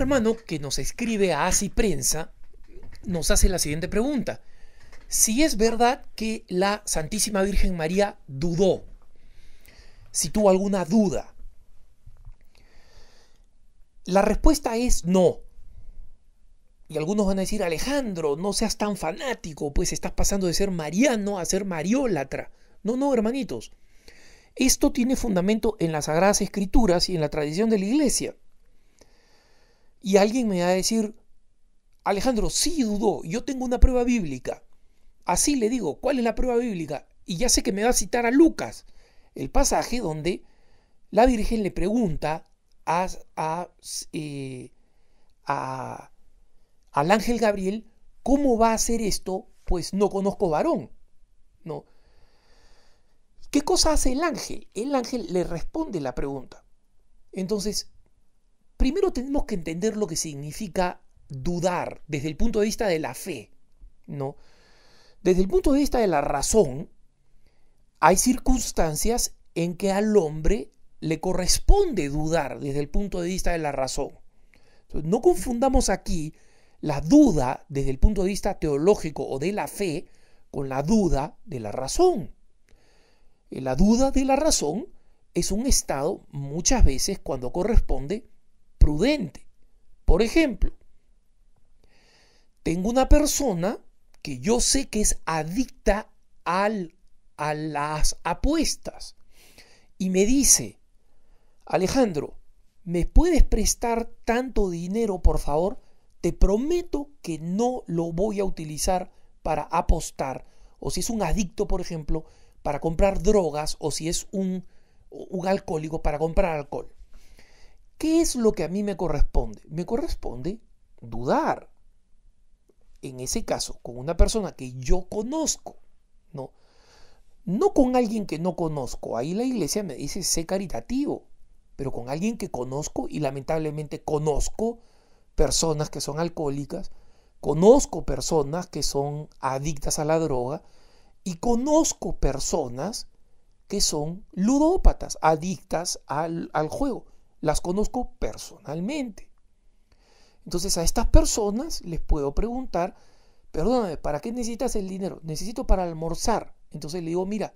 hermano que nos escribe a Así Prensa nos hace la siguiente pregunta. Si es verdad que la Santísima Virgen María dudó, si tuvo alguna duda. La respuesta es no. Y algunos van a decir, Alejandro, no seas tan fanático, pues estás pasando de ser mariano a ser mariólatra. No, hermanitos. Esto tiene fundamento en las Sagradas Escrituras y en la tradición de la Iglesia. Y alguien me va a decir, Alejandro, sí dudó, yo tengo una prueba bíblica. Así le digo, ¿cuál es la prueba bíblica? Y ya sé que me va a citar a Lucas, el pasaje donde la Virgen le pregunta al ángel Gabriel, ¿cómo va a hacer esto? Pues no conozco varón. ¿No? ¿Qué cosa hace el ángel? El ángel le responde la pregunta. Entonces, primero tenemos que entender lo que significa dudar desde el punto de vista de la fe, ¿no? Desde el punto de vista de la razón, hay circunstancias en que al hombre le corresponde dudar desde el punto de vista de la razón. Entonces, no confundamos aquí la duda desde el punto de vista teológico o de la fe con la duda de la razón. La duda de la razón es un estado muchas veces cuando corresponde prudente. Por ejemplo, tengo una persona que yo sé que es adicta a las apuestas y me dice, Alejandro, ¿me puedes prestar tanto dinero, por favor? Te prometo que no lo voy a utilizar para apostar, o si es un adicto, por ejemplo, para comprar drogas, o si es un alcohólico para comprar alcohol. ¿Qué es lo que a mí me corresponde? Me corresponde dudar. En ese caso, con una persona que yo conozco, ¿no? No con alguien que no conozco. Ahí la iglesia me dice, sé caritativo, pero con alguien que conozco, y lamentablemente conozco personas que son alcohólicas, conozco personas que son adictas a la droga, y conozco personas que son ludópatas, adictas al juego. Las conozco personalmente. Entonces a estas personas les puedo preguntar, perdóname, ¿para qué necesitas el dinero? Necesito para almorzar. Entonces le digo, mira,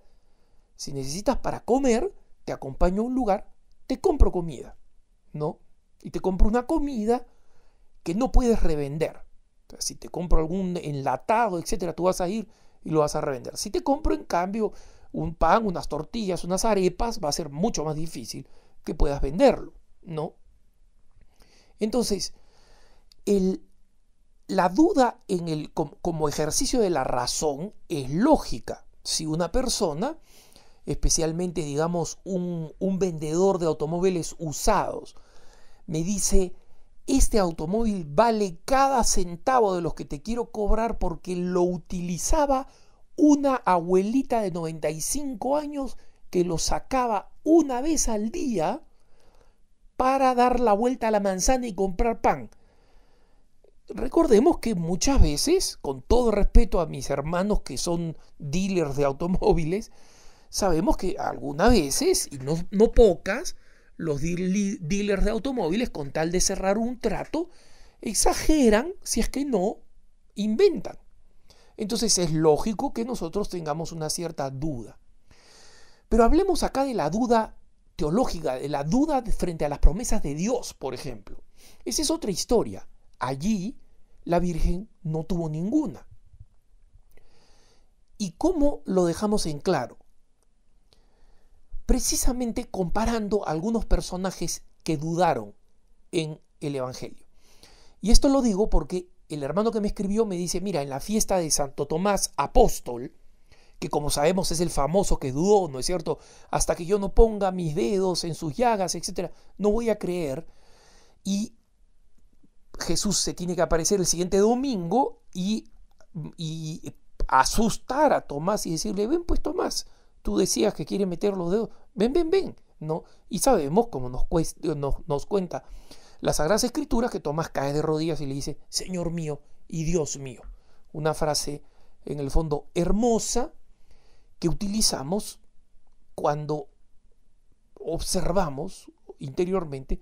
si necesitas para comer, te acompaño a un lugar, te compro comida, ¿no? Y te compro una comida que no puedes revender. Entonces, si te compro algún enlatado, etcétera, tú vas a ir y lo vas a revender. Si te compro, en cambio, un pan, unas tortillas, unas arepas, va a ser mucho más difícil que puedas venderlo, ¿no? Entonces, la duda como ejercicio de la razón es lógica. Si una persona, especialmente, digamos, un vendedor de automóviles usados, me dice, este automóvil vale cada centavo de los que te quiero cobrar porque lo utilizaba una abuelita de 95 años que lo sacaba una vez al día para dar la vuelta a la manzana y comprar pan. Recordemos que muchas veces, con todo respeto a mis hermanos que son dealers de automóviles, sabemos que algunas veces, y no pocas, los dealers de automóviles, con tal de cerrar un trato, exageran, si es que no, inventan. Entonces es lógico que nosotros tengamos una cierta duda. Pero hablemos acá de la duda teológica, de la duda frente a las promesas de Dios, por ejemplo. Esa es otra historia. Allí la Virgen no tuvo ninguna. ¿Y cómo lo dejamos en claro? Precisamente comparando a algunos personajes que dudaron en el Evangelio. Y esto lo digo porque el hermano que me escribió me dice, mira, en la fiesta de Santo Tomás Apóstol, que como sabemos es el famoso que dudó, ¿no es cierto? Hasta que yo no ponga mis dedos en sus llagas, etc., no voy a creer. Y Jesús se tiene que aparecer el siguiente domingo y asustar a Tomás y decirle, ven pues Tomás, tú decías que quieres meter los dedos, ven, ¿no? Y sabemos, como nos cuenta las Sagradas Escrituras, que Tomás cae de rodillas y le dice, Señor mío y Dios mío. Una frase, en el fondo, hermosa, que utilizamos cuando observamos interiormente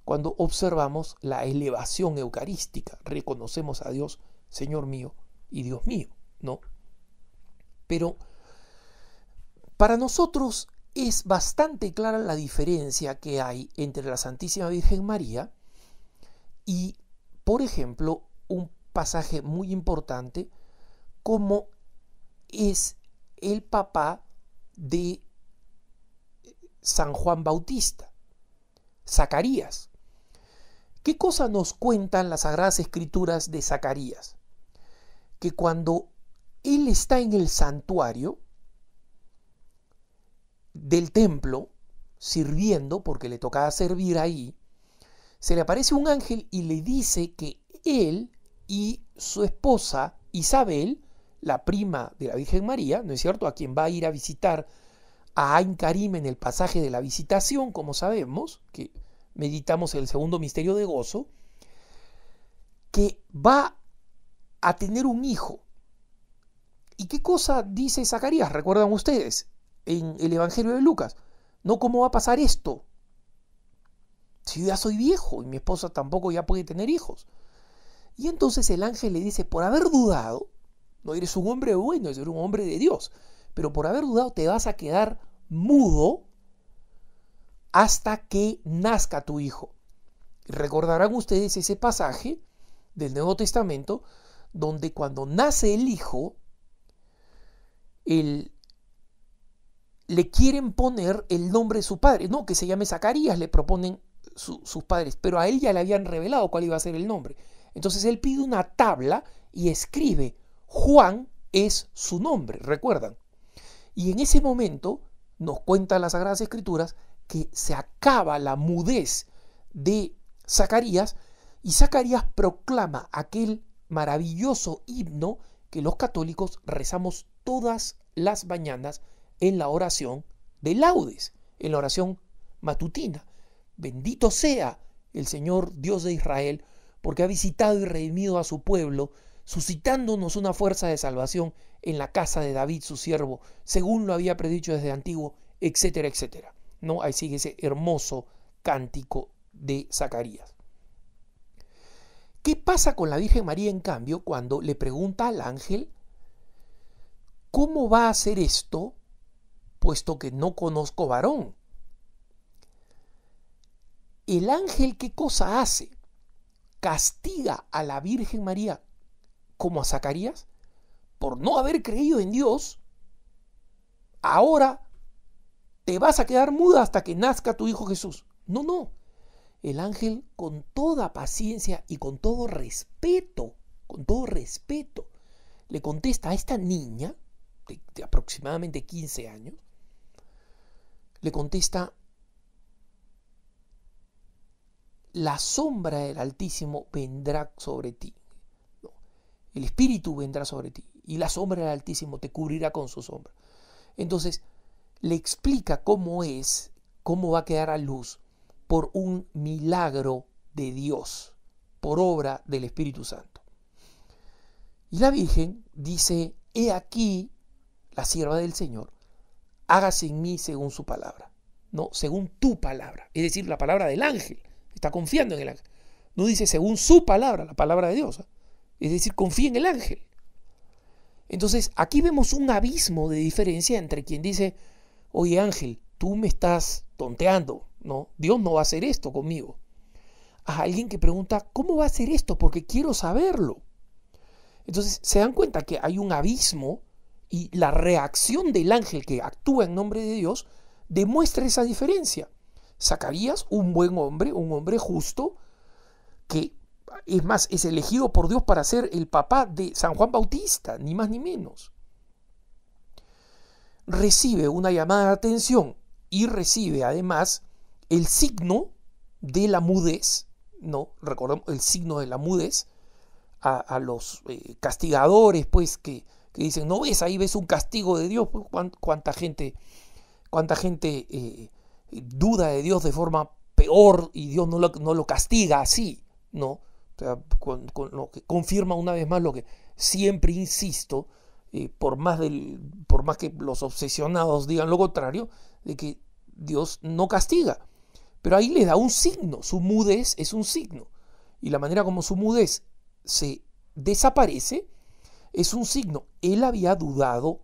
cuando observamos la elevación eucarística. Reconocemos a Dios, Señor mío y Dios mío, ¿no? Pero para nosotros es bastante clara la diferencia que hay entre la Santísima Virgen María y, por ejemplo, un pasaje muy importante como es el papá de San Juan Bautista, Zacarías. ¿Qué cosa nos cuentan las Sagradas Escrituras de Zacarías? Que cuando él está en el santuario del templo, sirviendo, porque le tocaba servir ahí, se le aparece un ángel y le dice que él y su esposa Isabel, la prima de la Virgen María, ¿no es cierto?, a quien va a ir a visitar a Ain Karim en el pasaje de la visitación, como sabemos, que meditamos el segundo misterio de gozo, que va a tener un hijo. ¿Y qué cosa dice Zacarías? ¿Recuerdan ustedes? En el Evangelio de Lucas. No, ¿cómo va a pasar esto? Si yo ya soy viejo y mi esposa tampoco ya puede tener hijos. Y entonces el ángel le dice, por haber dudado, no eres un hombre bueno, eres un hombre de Dios, pero por haber dudado te vas a quedar mudo hasta que nazca tu hijo. Recordarán ustedes ese pasaje del Nuevo Testamento donde cuando nace el hijo, le quieren poner el nombre de su padre, no, que se llame Zacarías, le proponen sus padres, pero a él ya le habían revelado cuál iba a ser el nombre. Entonces él pide una tabla y escribe, Juan es su nombre, ¿recuerdan? Y en ese momento nos cuentan las Sagradas Escrituras que se acaba la mudez de Zacarías y Zacarías proclama aquel maravilloso himno que los católicos rezamos todas las mañanas en la oración de laudes, en la oración matutina. Bendito sea el Señor Dios de Israel, porque ha visitado y redimido a su pueblo, suscitándonos una fuerza de salvación en la casa de David, su siervo, según lo había predicho desde antiguo, etcétera, etcétera. ¿No? Ahí sigue ese hermoso cántico de Zacarías. ¿Qué pasa con la Virgen María, en cambio, cuando le pregunta al ángel, ¿cómo va a hacer esto, puesto que no conozco varón? El ángel, ¿qué cosa hace? ¿Castiga a la Virgen María como a Zacarías por no haber creído en Dios? Ahora te vas a quedar muda hasta que nazca tu hijo Jesús. No, no. El ángel, con toda paciencia y con todo respeto, le contesta a esta niña de aproximadamente 15 años, le contesta, la sombra del Altísimo vendrá sobre ti. El Espíritu vendrá sobre ti y la sombra del Altísimo te cubrirá con su sombra. Entonces, le explica cómo va a quedar a luz por un milagro de Dios, por obra del Espíritu Santo. Y la Virgen dice, he aquí la sierva del Señor, hágase en mí según su palabra, no, según tu palabra, es decir, la palabra del ángel. Está confiando en el ángel. No dice según su palabra, la palabra de Dios. Es decir, confía en el ángel. Entonces, aquí vemos un abismo de diferencia entre quien dice, oye ángel, tú me estás tonteando, ¿no? Dios no va a hacer esto conmigo. A alguien que pregunta, ¿cómo va a hacer esto? Porque quiero saberlo. Entonces, se dan cuenta que hay un abismo y la reacción del ángel que actúa en nombre de Dios demuestra esa diferencia. Zacarías, un buen hombre, un hombre justo, que es más, es elegido por Dios para ser el papá de San Juan Bautista, ni más ni menos. Recibe una llamada de atención y recibe además el signo de la mudez, ¿no? Recordemos el signo de la mudez a los castigadores, pues, que dicen, no ves, ahí ves un castigo de Dios, pues, cuánta gente duda de Dios de forma peor y Dios no lo castiga así, ¿no? O sea, con lo que confirma una vez más lo que siempre insisto, por más que los obsesionados digan lo contrario, de que Dios no castiga. Pero ahí le da un signo, su mudez es un signo. Y la manera como su mudez se desaparece es un signo. Él había dudado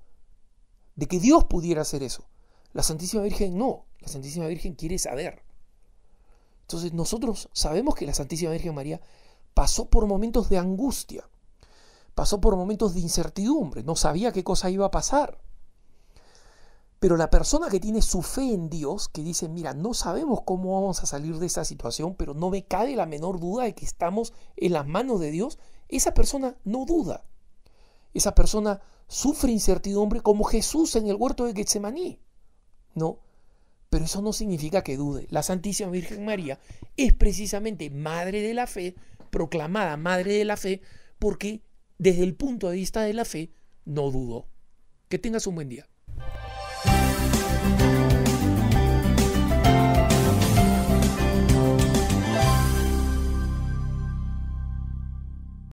de que Dios pudiera hacer eso. La Santísima Virgen no. La Santísima Virgen quiere saber. Entonces nosotros sabemos que la Santísima Virgen María pasó por momentos de angustia, pasó por momentos de incertidumbre, no sabía qué cosa iba a pasar. Pero la persona que tiene su fe en Dios, que dice, mira, no sabemos cómo vamos a salir de esta situación, pero no me cabe la menor duda de que estamos en las manos de Dios, esa persona no duda. Esa persona sufre incertidumbre como Jesús en el huerto de Getsemaní. No, pero eso no significa que dude. La Santísima Virgen María es precisamente Madre de la Fe, proclamada Madre de la Fe, porque desde el punto de vista de la fe no dudó. Que tengas un buen día.